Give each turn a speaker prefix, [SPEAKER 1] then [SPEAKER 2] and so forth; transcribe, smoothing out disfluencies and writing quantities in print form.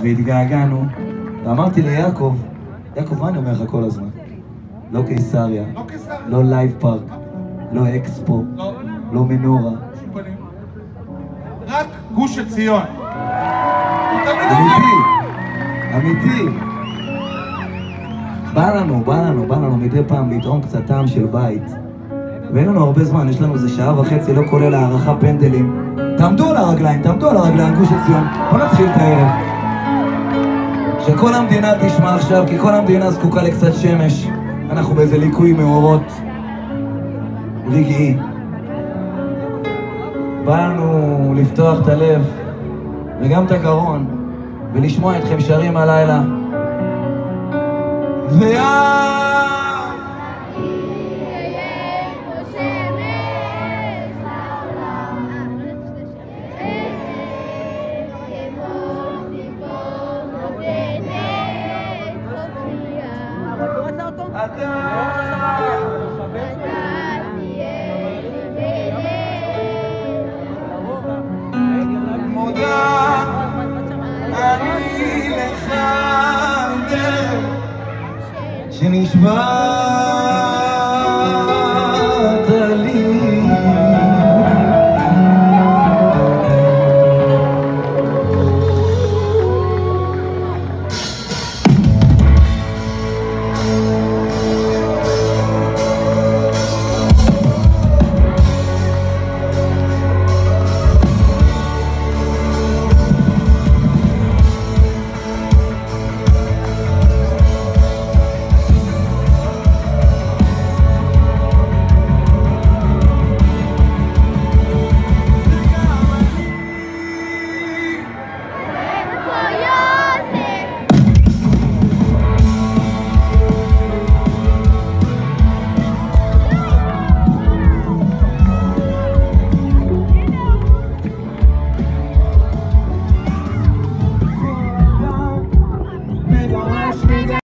[SPEAKER 1] והתגעגענו, ואמרתי ליעקב, יעקב, מה אני אומר לך כל הזמן? לא קיסריה, לא לייב פארק, לא אקספו, לא מנורה.
[SPEAKER 2] רק גוש עציון.
[SPEAKER 1] אמיתי, אמיתי. בא לנו מדי פעם לטעום קצת טעם של בית. ואין לנו הרבה זמן, יש לנו איזה שעה וחצי, לא כולל הערכה פנדלים. תעמדו על הרגליים, גוש עציון. בוא נתחיל את הערב. שכל המדינה תשמע עכשיו, כי כל המדינה זקוקה לקצת שמש. אנחנו באיזה ליקוי מאורות רגעי. באנו לפתוח את הלב וגם את הגרון ולשמוע אתכם שרים הלילה. אני לך שנשבע